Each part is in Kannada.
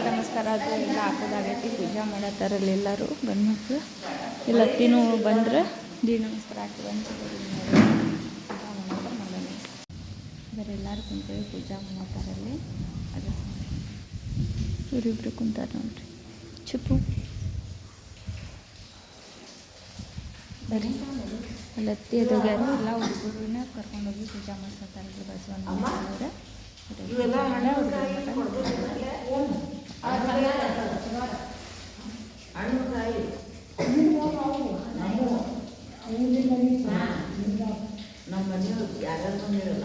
ನಮಸ್ಕಾರ. ಅದು ಎಲ್ಲ ಹಾಕೋದಾಗೈತಿ. ಪೂಜೆ ಮಾಡತ್ತಾರಲ್ಲ ಎಲ್ಲರೂ ಗಂಡು ಮಕ್ಕಳು ಎಲ್ಲ ಹತ್ತಿನೂ ಬಂದ್ರೆ ದಿ ನಮಸ್ಕಾರ ಹಾಕಿ ಬಂದು ಪೂಜಾ ಮಾಡತ್ತಾರ. ಮಾಡೋಣ ಬರೀ ಎಲ್ಲರೂ ಕುಂತೇವೆ ಪೂಜಾ ಮಾಡತ್ತಾರಲ್ಲಿ. ಅದು ಇವರಿಬ್ರು ಕುಂತಾರ ನೋಡ್ರಿ. ಚುಪ್ಪು ಬರೀ ಅಲ್ಲಿ ಹತ್ತಿ ಎದೋಗ್ಯಾರು ಎಲ್ಲ ಹುಡುಗರನ್ನ ಕರ್ಕೊಂಡೋಗಿ ಪೂಜಾ ಮಾಡ್ಸತ್ತಾರಲ್ಲ ಬಸವಣ್ಣ. ನಮ್ಮ ಮನೆಯವರು ಯಾರ್ಯಾರು ಬಂದಿರಲ್ಲ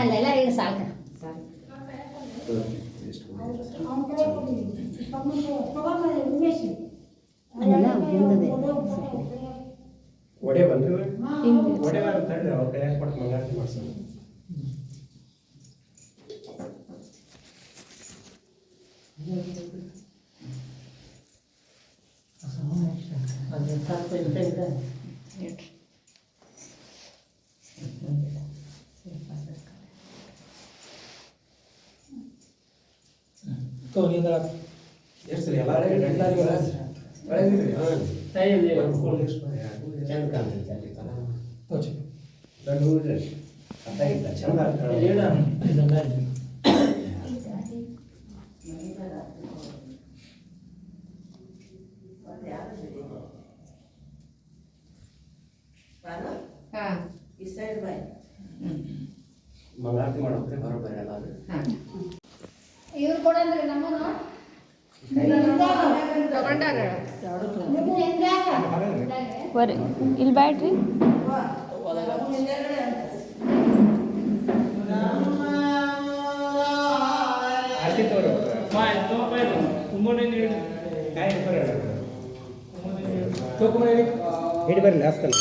ಅಲ್ಲೆಲ್ಲ ಈಗ ಸಾಕು. ಒಡೆ ಬಂದ್ರೆ ಒಡೆ ತಡ್ರಿ ಅವ್ರ ಕೈಯಾಗ ಕೊಟ್ಟು ಮಂಗಾರತಿ ಮಾಡ್ಸೋಣ. ಎಷ್ಟು ಸರಿ ಎಲ್ಲ ಮಂಗಾರತಿ ಮಾಡೋದ್ರೆ ಬರೋಬ್ಬರಿ ಅಲ್ಲ. ಇವ್ರು ಕೊಡಂದ್ರಿ ನಮ್ಮನ್ನು ಇಲ್ಲಿ ಬ್ಯಾಡ್ರಿ ಹಿಡಿ ಬರಲಿ ಅಸ್ತಲ್ಲ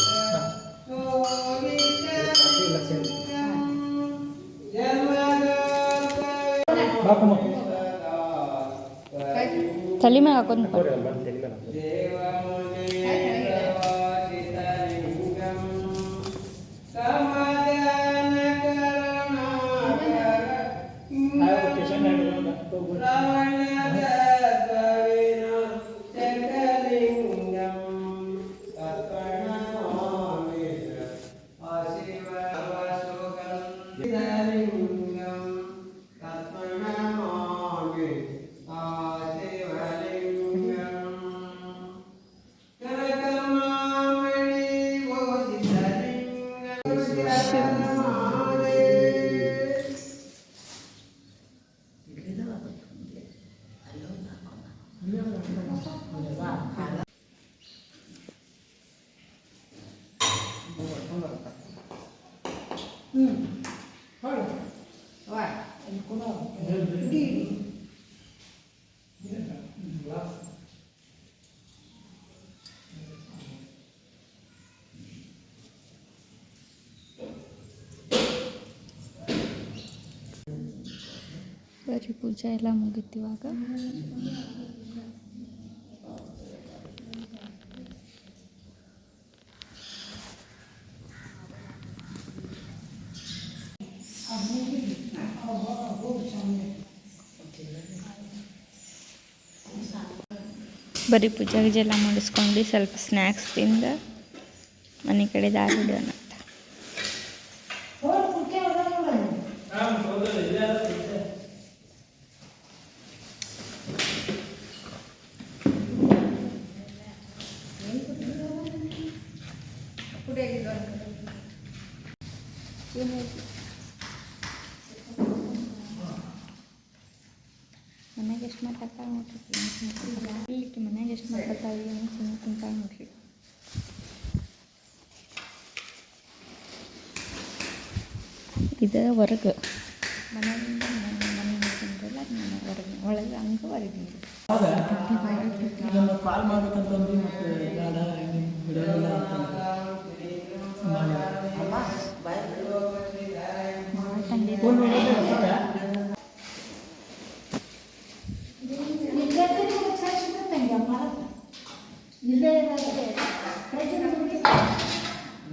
ತಲೆ ಮ್ಯಾಗ ಹಾಕೋದು ಬರೀ ಪೂಜೆ ಎಲ್ಲ ಮುಗಿತಿವಾಗ ಬರೀ ಪೂಜೆ ಗೀಜೆ ಎಲ್ಲ ಮುಗಿಸ್ಕೊಂಡು ಸ್ವಲ್ಪ ಸ್ನ್ಯಾಕ್ಸ್ ತಿಂದು ಮನೆ ಕಡೆ ದಾರಿ ಹಿಡಿಯೋಣ ಅಂತ. ಮನೆಗೆ ಎಷ್ಟು ಮಾತಾಡ್ತಾಳೆ ನೋಡ್ರಿ ಇಲ್ಲಿ ಮನ್ಯಾಗ ಎಷ್ಟು ಮಾತಾಡ್ತಾಳೆ ಏನು ಸುಮ್ಮನೆ ಕುಂತಾಳೆ ನೋಡ್ರಿ. ಇದು ಹೊರಗೆ ಮನೆಯಿಂದ ಮನೆ ನೋಡ್ಕೊಂಡ್ರಲ್ಲ ಹೊರಗೆ ಒಳಗೆ ಹಂಗೆ ಹೊರಗೆ ಇದನ್ನು ಕಾಲ್ ಮಾಡ್ಬೇಕಂತಂದು ಮತ್ತೆ ಬೇಡ ಬಿಡೋದಿಲ್ಲ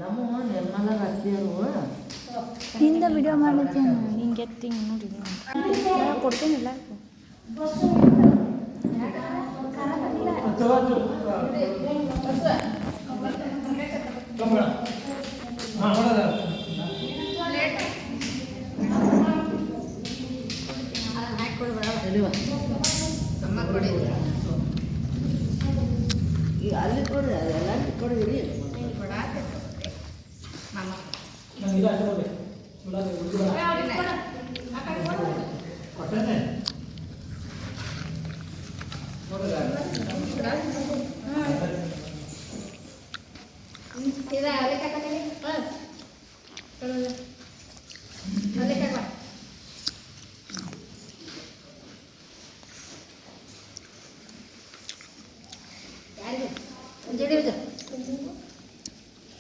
ನಮ್ಮ ನಿರ್ಮಲ ರಾತ್ರಿಯರು ಹಿಂದೆ ವಿಡಿಯೋ ಮಾಡ್ಲತ್ತೇನೆ ಹಿಂಗೆ ಎತ್ತಿ ನೋಡಿ ಕೊಡ್ತೀನಿ ಎಲ್ಲರಿಗೂ. ಈಗ ಅಲ್ಲಿ ಕೊಡ್ರಿ ಅದೆಲ್ಲ ಕೊಡಿದ್ರಿ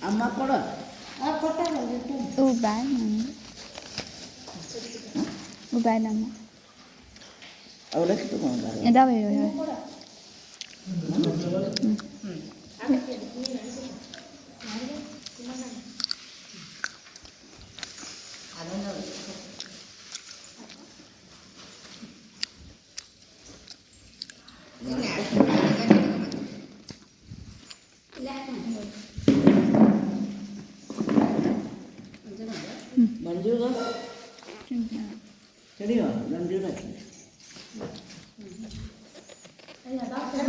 ಅಮ್ಮ ಕೊಡು ಇವು ಬ್ಯಾಗ್ ನನಗೆ ಇವು ಬ್ಯಾಗ್ ನಮ್ಮ ಅವಲಕ್ಕಿ ತಗೊಂಡ್ಬಾರ ಇದಾವೆ ಹೇಳಿ ಮಂಜೂರ ಸರಿಯೋ ಮಂಜೂರ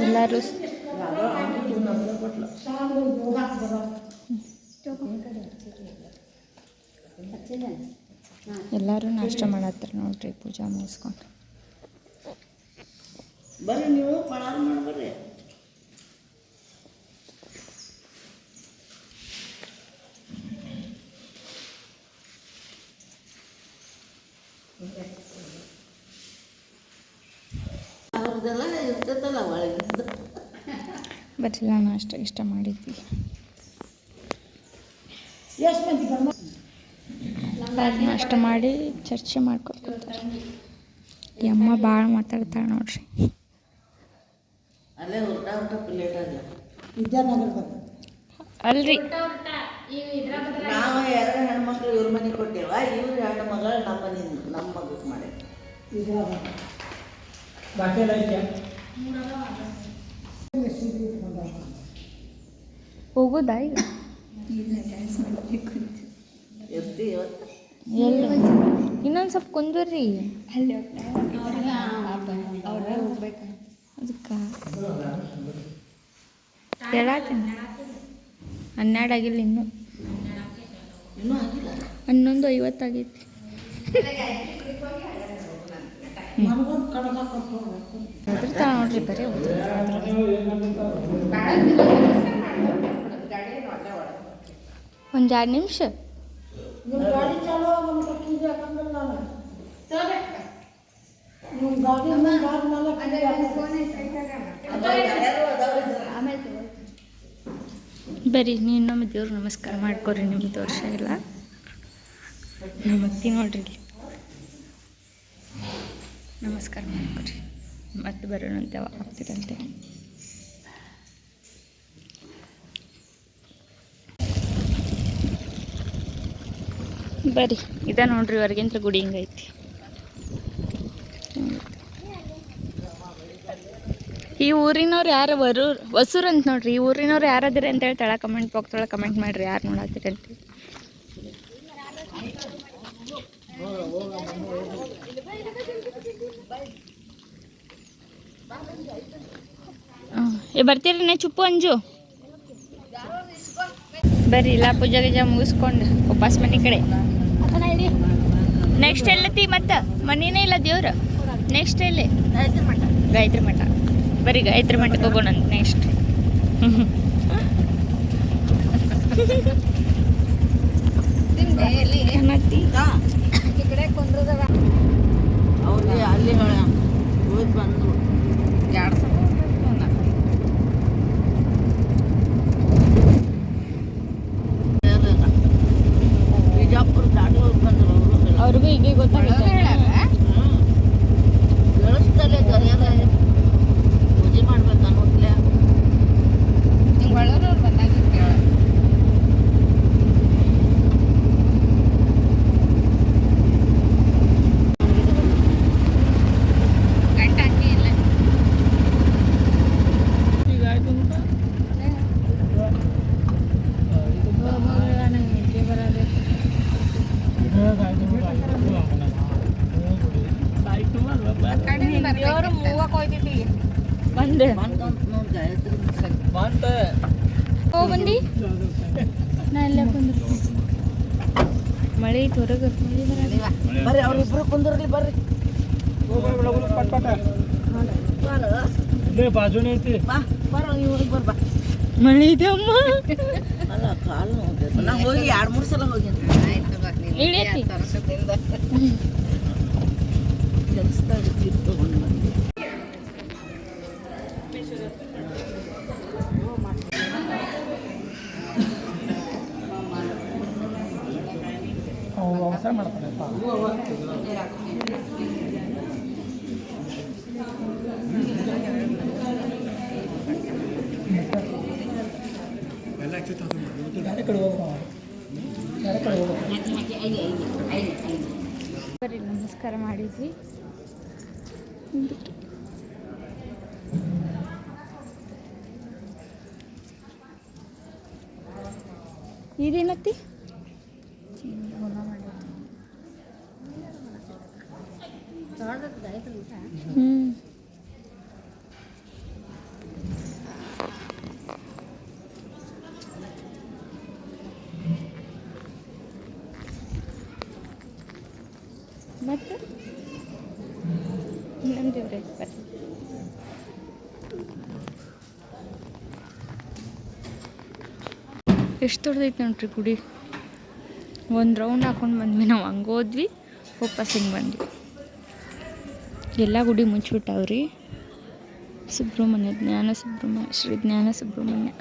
ಎಲ್ಲರೂ ಎಲ್ಲರೂ ನಾಷ್ಟ ಮಾಡತ್ತಾರೆ ನೋಡ್ರಿ ಪೂಜಾ ಮುಗಿಸ್ಕೊಂಡು. ಬರ್ರಿ ನೀವು ಪಳಾರು ಮಾಡ್ಬರ್ರಿ. ಅವ್ರದ್ದೆಲ್ಲ ಇರ್ತೈತಲ್ಲ ಒಳಗಿದ್ದು ಬರಲಿಲ್ಲ ನಾಷ್ಟ ಇಷ್ಟ ಮಾಡಿದ್ವಿ. ನಾಷ್ಟ ಮಾಡಿ ಚರ್ಚೆ ಮಾಡ್ಕೊತಾರೆ. ಈ ಅಮ್ಮ ಭಾಳ ಮಾತಾಡ್ತಾಳೆ ನೋಡ್ರಿ. ಅಲ್ಲೇ ಊಟ ಪ್ಲೇಟ್ ಆಗ ಅಲ್ರಿ ನಾವು 2 ಹೆಣ್ಮಕ್ಳು ಇವ್ರ ಮನೆಗೆ ಕೊಟ್ಟೇವ, ಇವ್ರ 2 ಮಗಳು ನಮ್ಮ ಮನೆ ನಮ್ಮ ಮಗಕ್ಕೆ ಮಾಡಿ ಬಾಕಿ ಎಲ್ಲ ಐತೆ ಹೋಗೋದಾ ಈಗ ಇರ್ತಿ ಇವತ್ತು ಎಲ್ಲಿ ಇನ್ನೊಂದು ಸ್ವಲ್ಪ ಕುಂದ್ರಿ ಅಲ್ಲಿ ಅದಕ್ಕೆ ಹೇಳತ್ತೀನಿ 12 ಆಗಿಲ್ಲ ಇನ್ನೂ ಇನ್ನೂ ಆಗಿಲ್ಲ 11:50 ಆಗೈತಿ. ಓದಿರ್ತಾಳೆ ನೋಡ್ರಿ ಬರೀ ಒಂದು 2 ನಿಮಿಷ ಬರ್ರಿ ನೀವು ಇನ್ನೊಮ್ಮೆ ದೇವ್ರ ನಮಸ್ಕಾರ ಮಾಡ್ಕೊರಿ. ನಿಮ್ದು ವರ್ಷ ಇಲ್ಲ ನಿಮ್ಮ ಅತ್ತಿ ನೋಡ್ರಿ ಇಲ್ಲಿ ನಮಸ್ಕಾರ ಮಾಡ್ಕೊರಿ. ಮತ್ತೆ ಬರೋಣಂತೆ ಆಗ್ತಿರಂತೆ. ಬರ್ರಿ ಇದ ನೋಡ್ರಿ ಹೊರಗಿಂತ ಗುಡಿ ಹಿಂಗೈತಿ. ಈ ಊರಿನವ್ರು ಯಾರು ಹೊಸೂರು ಅಂತ ನೋಡ್ರಿ. ಈ ಊರಿನವ್ರು ಯಾರದಿರಿ ಅಂತೇಳಿ ತಳ ಕಮೆಂಟ್ ಬಾಕ್ಸ್ ಒಳಗೆ ಕಮೆಂಟ್ ಮಾಡಿರಿ ಯಾರು ನೋಡತ್ತೀರಿ ಅಂತ. ಬರ್ತೀರಿ ಚುಪ್ಪು ಅಂಜು ಬರ್ರಿ ಇಲ್ಲ ಪೂಜೆ ಗೀಜೆ ಮುಗಿಸ್ಕೊಂಡು ವಾಪಸ್ ಮನೆ ಕಡೆ. ನೆಕ್ಸ್ಟ್ ಎಲ್ಲತಿ ಮತ್ತೆ ಮನೇನೇ ಇಲ್ಲ ದೇವ್ರು ನೆಕ್ಸ್ಟ್ ಎಲ್ಲಿ ಗಾಯತ್ರಿ ಮಠ. ಬರೀ ಗಾಯತ್ರಿ ಮಠಕ್ಕೆ ಹೋಗೋಣ ಅಂತ ನೆಕ್ಸ್ಟ್. ಈ ಕಡೆ ಕುಂದ್ರದವ ಅವ್ರಿಗೆ ಅಲ್ಲಿ ಹೋಗಿ ಬಂದು 2 ಸಲ ಬಿಜಾಪುರ ದಾಟಿ ಹೋಗಿ ಬಂದ್ರು ಅವರು. ಅವ್ರಿಗೂ ಈಗ ಗೊತ್ತಾಗುತ್ತೆ. ಬೆಳೆಸ್ದಲ್ಲೇ ಗರಿಯದ ಪೂಜೆ ಮಾಡ್ಬೇಕು ಅನ್ನೋದ್ಲೆ ಹಿಂಗೆ ಒಳಗವ್ರು ಬಂದಾಗ ಕೇಳ ಗಂಟೆ ಹಾಕಿ ಇಲ್ಲ ಈಗ ಆಯ್ತು ಅಂತ ದೇವ್ರು ಮೂವಕ್ಕೆ ಹೋಯ್ತೈತಿ ಬಂದೆ ಬಂದ್ಕಂತ ನೋಡಿ ಗಾಯತ್ರಿ ಬಂತ ಬಂದು ನಾ ಎಲ್ಲ ಕುಂದಿರ್ತೀನಿ. ಮಳೆ ಐತಿ ಹೊರಗೆ. ಬರ್ರಿ ಅವ್ರಿಬ್ರು ಕುಂದ್ರಲಿ ಬರ್ರಿ. ಪಟ್ ಪಟ ಬಾರ ಇಲ್ಲೇ ಬಾಜುನೇ ಐತಿ. ಬಾ ಬರ ನೀವು ಹೋಗಿ ಬರ್ಬಾ. ಮಳೆ ಇದೆ ಅಮ್ಮ. ಅಲ್ಲ ಕಾಲು ನೋವು ನಾ ಹೋಗಿ 2-3 ಸಲ ಹೋಗಿನಿ. ಇಳಿಯತಿ ಕೆಲಸದಾಗ ಜೀಪ್ ತಗೊಂಡು ಬಂದೆ. ಅವ್ರು ವ್ಯವಸಾಯ ಮಾಡ್ತಾರಪ್ಪ. ಬೇರೆ ಕಡೆ ಹೋಗ್ಬೇಕು ಬೇರೆ ಕಡೆ ಹೋಗ್ಬೇಕು. ಬರೀ ನಮಸ್ಕಾರ ಮಾಡಿದ್ವಿ. ಇದೇನತ್ತಿ ಮತ್ತೆ ಇನ್ನೊಂದು ದೇವ್ರೆ ಬರ್ರಿ. ಎಷ್ಟು ದೊಡ್ಡದೈತೆ ನೋಡ್ರಿ ಗುಡಿ. ಒಂದು ರೌಂಡ್ ಹಾಕೊಂಡು ಬಂದ್ವಿ ನಾವು. ಹಂಗೆ ಹೋದ್ವಿ ವಾಪಸ್ ಹಿಂಗೆ ಬಂದ್ವಿ. ಎಲ್ಲ ಗುಡಿ ಮುಚ್ಚಿಬಿಟ್ಟಾವ್ರಿ. ಸುಬ್ರಹ್ಮಣ್ಯ ಶ್ರೀ ಜ್ಞಾನ ಸುಬ್ರಹ್ಮಣ್ಯ.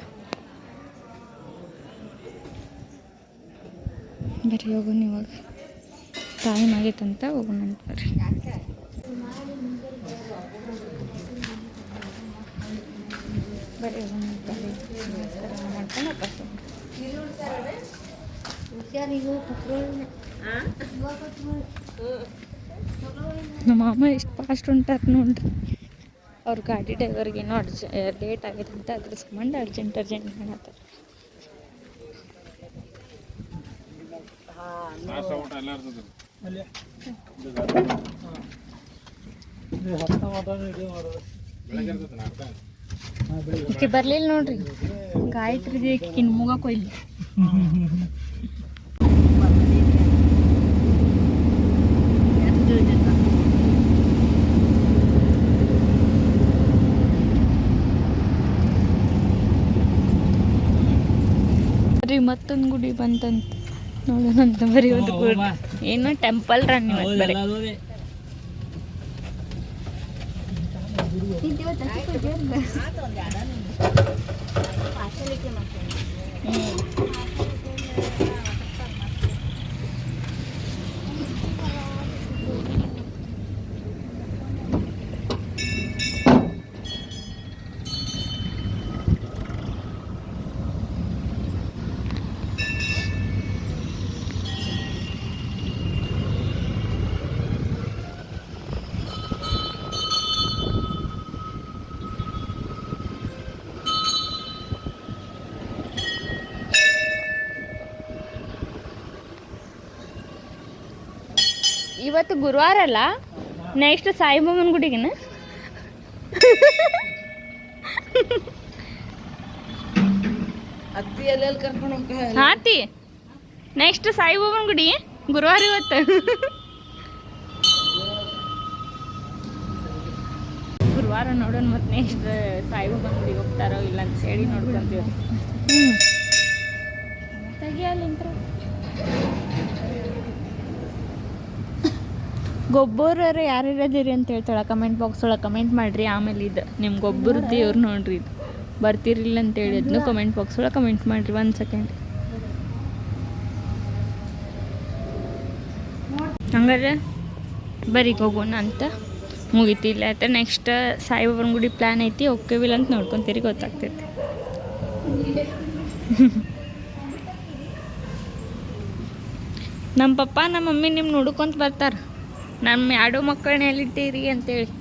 ಬರ್ರಿ ಹೋಗೋಣ ಇವಾಗ. ಟೈಮ್ ಆಗೈತಂತ ಹೋಗೋಣ ಅಂತ ಬರ್ರಿ. ಬರ್ರಿ ಹೋಗೋಣ ಅಂತ ಬರ್ರಿ. ನಮಸ್ಕಾರ ಮಾಡ್ಕೊಂಡು ವಾಪಸ್ ಹೋಗೋಣ. ನಮ್ಮ ಮಾಮ ಎಷ್ಟು ಫಾಸ್ಟ್ ಹೊಂಟಾರ ನೋಡ್ರಿ. ಅವ್ರ ಗಾಡಿ ಡ್ರೈವರ್ಗೇನೋ ಲೇಟ್ ಆಗೈತೆ ಅಂತ ಅದ್ರ ಸಂಬಂಧ ಅರ್ಜೆಂಟ್ ಮಾಡತ್ತಾರೆ. ಈಕೆ ಬರ್ಲಿಲ್ಲ ನೋಡ್ರಿ. ಗಾಯತ್ರಿ ಇನ್ನು ಮುಗಕ್ಕೆ ಹೋಯ್ಲಿ. ಮತ್ತೊಂದು ಗುಡಿ ಬಂತಂತ ನೋಡೋಣಂತ. ಬರೀ ಒಂದು ಏನೋ ಟೆಂಪಲ್ ರನ್ ಇವತ್ತು ಬರೀ. ಇವತ್ತು ಗುರುವಾರ ಅಲ್ಲ, ನೆಕ್ಸ್ಟ್ ಸಾಯಿಬಾಬನ ಗುಡಿಗೆನ ಹಾತಿ ನೆಕ್ಸ್ಟ್ ಸಾಯಿಬಾಬನ ಗುಡಿ ಗುರುವಾರ ಇವತ್ತು. ಗುರುವಾರ ವಾರ ನೋಡೋಣ ಮತ್ತು ನೆಕ್ಸ್ಟ್ ಸಾಯಿಬಾಬಾ ಗುಡಿಗೆ ಹೋಗ್ತಾರೋ ಇಲ್ಲ ಅಂತ ಹೇಳಿ ನೋಡ್ಕೊಂತೀವಿ. ತೆಗಿಯಲ್ಲಿಂತ್ರ ಗೊಬ್ಬರ ಯಾರಿರೋದಿರಿ ಅಂತ ಹೇಳ್ತಾಳೆ ಕಮೆಂಟ್ ಬಾಕ್ಸ್ ಒಳಗೆ ಕಮೆಂಟ್ ಮಾಡಿರಿ. ಆಮೇಲೆ ಇದು ನಿಮ್ಮ ಗೊಬ್ಬರ ದೇವ್ರು ನೋಡ್ರಿ, ಇದು ಬರ್ತಿರಿಲ್ಲ ಅಂತೇಳಿ ಅದನ್ನು ಕಮೆಂಟ್ ಬಾಕ್ಸ್ ಒಳಗೆ ಕಮೆಂಟ್ ಮಾಡಿರಿ. 1 ಸೆಕೆಂಡ್. ಹಂಗಾದ್ರೆ ಬರೀಗೆ ಹೋಗೋಣ ಅಂತ ಮುಗಿತಿಲ್ಲ ಆಯ್ತಾ. ನೆಕ್ಸ್ಟ್ ಸಾಯಿಬಾಬನ ಗುಡಿ ಪ್ಲ್ಯಾನ್ ಐತಿ, ಹೋಗ್ತೀವಿಲ್ಲ ಅಂತ ನೋಡ್ಕೊತೀರಿ, ಗೊತ್ತಾಗ್ತೈತಿ. ನಮ್ಮ ಪಪ್ಪ ನಮ್ಮ ಮಮ್ಮಿ ನಿಮ್ಮ ನೋಡ್ಕೊಂತ ಬರ್ತಾರೆ, ನಮ್ಮ 2 ಮಕ್ಕಳನ್ನ ಎಲ್ಲಿಟ್ಟಿರಿ ಅಂತೇಳಿ.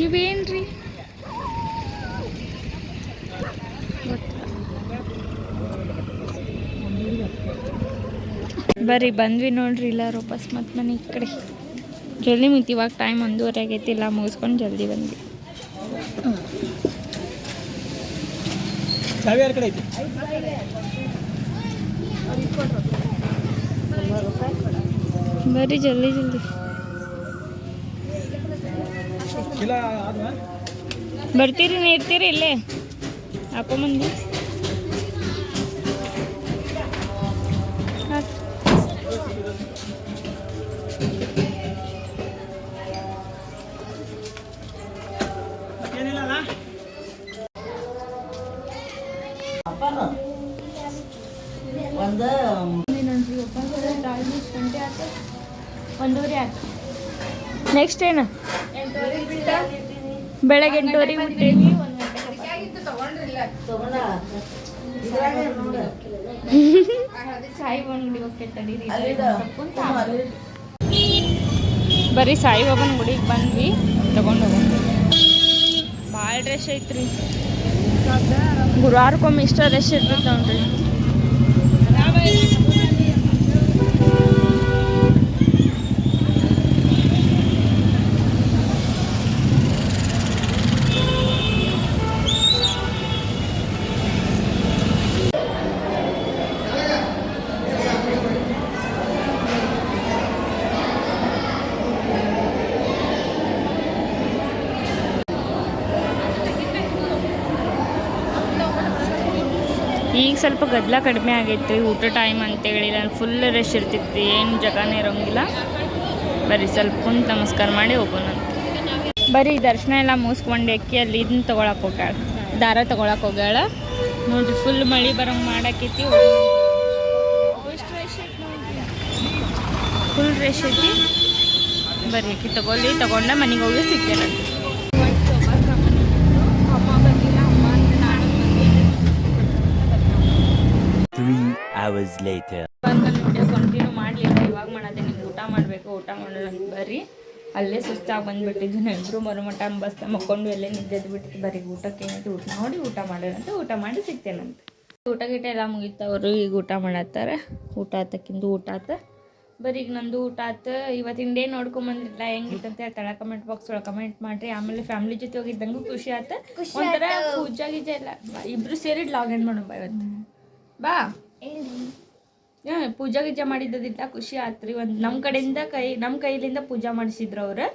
ಇವೇನ್ರಿ ಬರ್ರಿ ಬಂದ್ವಿ ನೋಡ್ರಿ ಇಲ್ಲ ವಾಪಸ್ ಮತ್ತೆ ಮನೆ ಈ ಕಡೆ ಜಲ್ದಿ ಮುಗಿತು. ಇವಾಗ ಟೈಮ್ 1:30 ಆಗೈತಿ. ಇಲ್ಲ ಮುಗಿಸ್ಕೊಂಡು ಜಲ್ದಿ ಬಂದ್ವಿ. ಚಾವಿ ಯಾರ ಕಡೆ ಐತಿ? ಬರ್ರಿ ಜಲ್ದಿ ಜಲ್ದಿ ಇಲ್ಲ ಆದ್ವಾ? ಬರ್ತೀರಿ ಇರ್ತೀರಿ ಇಲ್ಲೇ ಹಾಕೊಂಬಂದು. ಏನಿಲ್ಲ ಅಲ್ಲ? ಅಪ್ಪನ ಒಂದು ನೋಡ್ರಿ ಆಲ್ಮೋಸ್ಟ್ ಗಂಟೆ ಆಯ್ತು, 1:30 ಆಯ್ತು. ನೆಕ್ಸ್ಟ್ ಏನು ಬೆಳಗ್ಗೆ 8:30 ಬಿಟ್ಟೇನಿ. 1 ಗಂಟೆ ತಗೊಂಡ ಇದ್ರಾಗೆ ನೋಡು. ಸಾಯಿಬಾಬನ ಗುಡಿಗೆ ಹೋಗ್ತೈತೆ ತಡೀರಿ. ಅಲ್ಲಿದ ಬರೀ ಸಾಯಿಬಾಬನ ಗುಡಿಗೆ ಬಂದ್ವಿ, ತಗೊಂಡು ಹೋಗೋಣ. ಭಾಳ ರಶ್ ಐತ್ರಿ, ಗುರುವಾರಕ್ಕೊಮ್ಮೆ ಇಷ್ಟ ರಶ್ ಇರ್ತೈತೆ ನೋಡ್ರಿ. ಈಗ ಸ್ವಲ್ಪ ಗದ್ದಲ ಕಡಿಮೆ ಆಗೈತೆ ರೀ, ಊಟ ಟೈಮ್ ಅಂತೇಳಿ. ನಾನು ಫುಲ್ ರಶ್ ಇರ್ತಿತ್ತು, ಏನು ಜಾಗನೇ ಇರೋಂಗಿಲ್ಲ. ಬರೀ ಸ್ವಲ್ಪ ಕುಂತು ನಮಸ್ಕಾರ ಮಾಡಿ ಹೋಗೋಣ ಅಂತ. ಬರೀ ದರ್ಶನ ಎಲ್ಲ ಮುಗಿಸ್ಕೊಂಡು ಅಕ್ಕಿ ಅಲ್ಲಿ ಇದನ್ನ ತೊಗೊಳಕ್ಕೆ ಹೋಗ್ಯಾಳ, ದಾರ ತೊಗೊಳಕ್ಕೆ ಹೋಗ್ಯಾಳ ನೋಡಿರಿ. ಫುಲ್ ಮಳೆ ಬರೋಂಗೆ ಮಾಡಾಕೈತಿ, ಎಷ್ಟು ರಶ್ ಐತಿ ನೋಡಿರಿ, ಫುಲ್ ರಶ್ ಐತಿ. ಬರೀ ಅಕ್ಕಿ ತೊಗೊಂಡ ಮನೆಗೆ ಹೋಗಿ ಸಿಗ್ತೇನಂತೆ. ಅಮ್ಮ ಬಂದಿಲ್ಲ, ಅಮ್ಮ ಅಂದರೆ ನಾನು ಬಂದಿಲ್ಲ. 3 hours later. ವಿಡಿಯೋ ಕಂಟಿನ್ಯೂ ಮಾಡಲಿಲ್ಲ, ಇವಾಗ ಮಾಡೋದೆ. ನಿಮ್ಗೆ ಊಟ ಮಾಡಬೇಕು, ಊಟ ಮಾಡೋಣ ಅಂತ ಬರ್ರಿ. ಅಲ್ಲೇ ಸುಸ್ತಾಗಿ ಬಂದುಬಿಟ್ಟಿದ್ದು, ನೆಂಟರು ಮರುಮಠ ಬಸ್ತ ಮಕ್ಕೊಂಡು ಎಲ್ಲೇ ನಿದ್ದೆದ್ದು ಬಿಟ್ಟಿದ್ದು. ಬರೀ ಊಟಕ್ಕೆ ಏನಂತ ಊಟ ನೋಡಿ ಊಟ ಮಾಡೋಣ ಅಂತ ಊಟ ಮಾಡಿ ಸಿಗ್ತೇನಂತೆ. ಊಟ ಗೀಟ ಎಲ್ಲ ಮುಗಿತವರು, ಈಗ ಊಟ ಮಾಡತ್ತಾರೆ. ಊಟ ಆತಕ್ಕಿಂದು ಊಟ ಆತ. ಬರೀ ಈಗ ನಂದು ಊಟ ಆತು. ಇವತ್ತಿನ ಡೇ ನೋಡ್ಕೊಂಬಂದಿಲ್ಲ ಹೆಂಗಿತ್ತಂತ ಹೇಳ್ತಾಳೆ, ಕಮೆಂಟ್ ಬಾಕ್ಸ್ ಒಳಗೆ ಕಮೆಂಟ್ ಮಾಡಿರಿ. ಆಮೇಲೆ ಫ್ಯಾಮಿಲಿ ಜೊತೆ ಹೋಗಿದ್ದಂಗೂ ಖುಷಿ ಆಯ್ತು. ಒಂಥರ ಪೂಜಾ ಗೀಜೆ ಎಲ್ಲ ಇಬ್ರು ಸೇರಿ ಲಾಗ್ ಎಂಡ್ ಮಾಡೋಣ ಇವತ್ತು. ಬಾ ಪೂಜಾ ಗೀಜಾ ಮಾಡಿದ್ದದಿಲ್ಲ, ಖುಷಿ ಆತ್ರಿ. ಒಂದು ನಮ್ಮ ಕೈಲಿಂದ ಪೂಜಾ ಮಾಡಿಸಿದ್ರು ಅವ್ರು.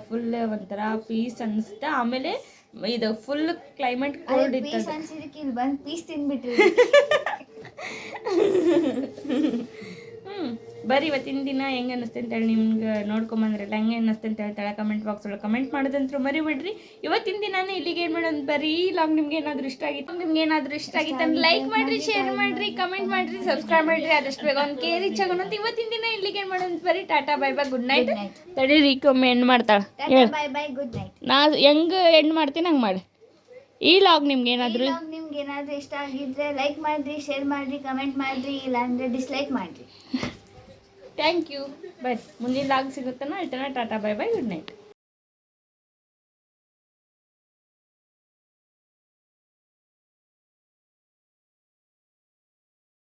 ಫುಲ್ ಒಂಥರ ಪೀಸ್ ಅನಿಸ್ತ. ಆಮೇಲೆ ಇದು ಫುಲ್ ಕ್ಲೈಮೇಟ್ ಕೋಲ್ಡ್ ಇತ್ತು. ಪೀಸ್ ತಿಂದ್ಬಿಟ್ರಿ. ಬರೀ ಇವತ್ತಿನ ದಿನ ಹೆಂಗೆ ಅನ್ನಿಸ್ತೆ ಅಂತೇಳಿ ನಿಮ್ಗೆ ನೋಡ್ಕೊಂಬಂದ್ರಲ್ಲ, ಹೆಂಗೆ ಅನ್ನಿಸ್ತೆ ಅಂತ ಹೇಳ್ತಾಳೆ ಕಮೆಂಟ್ ಬಾಕ್ಸ್ ಒಳಗೆ ಕಮೆಂಟ್ ಮಾಡೋದಂತೂ ಮರಿಬಿಡ್ರಿ. ಇವತ್ತಿನ ದಿನಾನೇ ಇಲ್ಲಿಗೆ ಏನು ಮಾಡೋದು. ಬರೀ ಲಾಗ್ ನಿಮ್ಗೆ ಏನಾದರೂ ಇಷ್ಟ ಆಗಿತ್ತು ಅಂದ್ರೆ ಲೈಕ್ ಮಾಡಿರಿ, ಶೇರ್ ಮಾಡಿರಿ, ಕಮೆಂಟ್ ಮಾಡಿರಿ, ಸಬ್ಸ್ಕ್ರೈಬ್ ಮಾಡಿರಿ. ಆದಷ್ಟು ಬೇಗ ಒಂದು ಕೆ ರೀಚ್ ಆಗೋಣ ಅಂತ ಇವತ್ತಿನ ದಿನ ಇಲ್ಲಿಗೆ ಏನು ಮಾಡೋದು. ಬರೀ tata bye bye good night. ತಡೀರಿ ಒಮ್ಮೆ ಎಂಡ್ ಮಾಡ್ತಾಳೆ. ನಾ ಹೆಂಗೆ ಎಂಡ್ ಮಾಡ್ತೀನಿ ಹಂಗೆ ಮಾಡಿ. ಈ ಲಾಗ್ ನಿಮ್ಗೆ ಏನಾದರೂ ಇಷ್ಟ ಆಗಿದ್ರೆ ಲೈಕ್ ಮಾಡಿರಿ, ಶೇರ್ ಮಾಡಿರಿ, ಕಮೆಂಟ್ ಮಾಡಿರಿ, ಇಲ್ಲಾಂದರೆ ಡಿಸ್ಲೈಕ್ ಮಾಡಿರಿ. Thank you. ಬೈ ಮುಂದಿನ ಲಾಗ್ ಸಿಗುತ್ತಾನ. Tata bye bye good night.